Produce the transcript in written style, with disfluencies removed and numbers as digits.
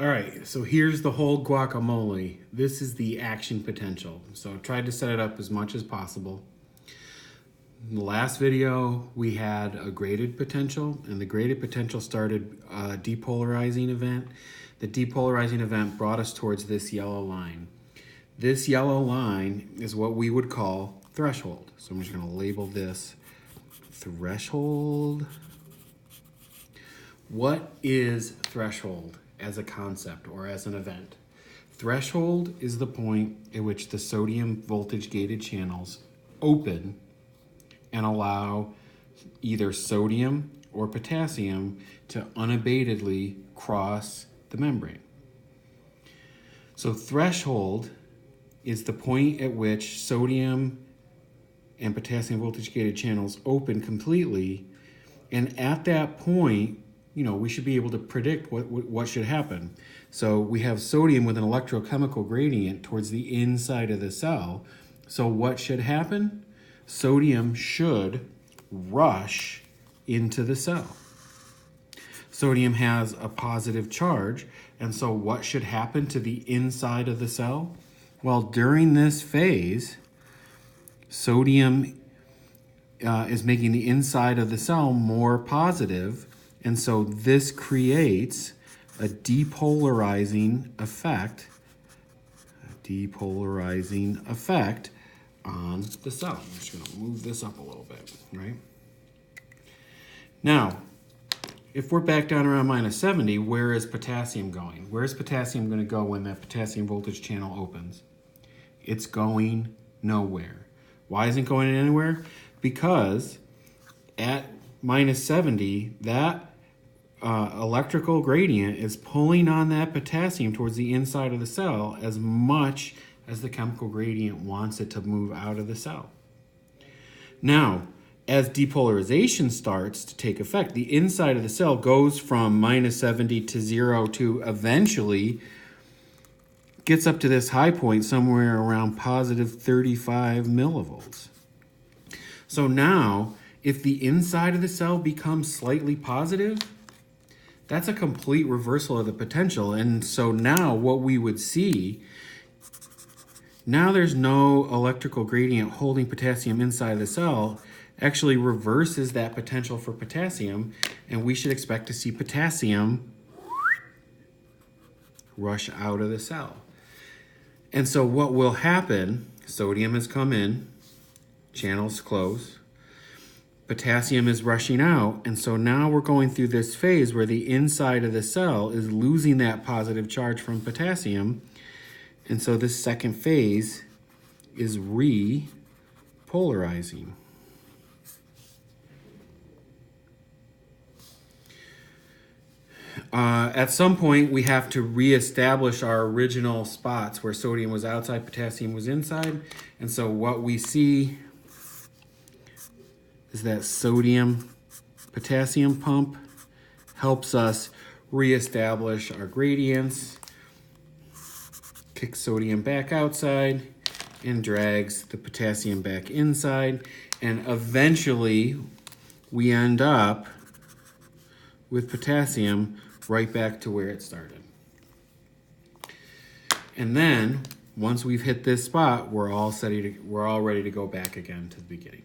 All right, so here's the whole guacamole. This is the action potential. So I tried to set it up as much as possible. In the last video, we had a graded potential, and the graded potential started a depolarizing event. The depolarizing event brought us towards this yellow line. This yellow line is what we would call threshold. So I'm just going to label this threshold. What is threshold as a concept or as an event? Threshold is the point at which the sodium voltage gated channels open and allow either sodium or potassium to unabatedly cross the membrane. So threshold is the point at which sodium and potassium voltage gated channels open completely, and at that point, we should be able to predict what should happen. So we have sodium with an electrochemical gradient towards the inside of the cell. So what should happen? Sodium should rush into the cell. Sodium has a positive charge, and so what should happen to the inside of the cell? Well, during this phase, sodium is making the inside of the cell more positive, and so this creates a depolarizing effect on the cell. I'm just going to move this up a little bit, right? Now, if we're back down around -70, where is potassium going? Where is potassium going to go when that potassium voltage channel opens? It's going nowhere. Why isn't it going anywhere? Because at -70, that electrical gradient is pulling on that potassium towards the inside of the cell as much as the chemical gradient wants it to move out of the cell. Now, as depolarization starts to take effect, the inside of the cell goes from -70 to 0 to eventually gets up to this high point somewhere around +35 millivolts. So now, if the inside of the cell becomes slightly positive, that's a complete reversal of the potential. And so now what we would see, now there's no electrical gradient holding potassium inside the cell, actually reverses that potential for potassium, and we should expect to see potassium rush out of the cell. And so what will happen, sodium has come in, channels close, potassium is rushing out, and so now we're going through this phase where the inside of the cell is losing that positive charge from potassium, and so this second phase is repolarizing. At some point, we have to reestablish our original spots where sodium was outside, potassium was inside, and so what we see is that sodium-potassium pump helps us reestablish our gradients, kicks sodium back outside, and drags the potassium back inside, and eventually we end up with potassium right back to where it started. And then, once we've hit this spot, we're all ready to go back again to the beginning.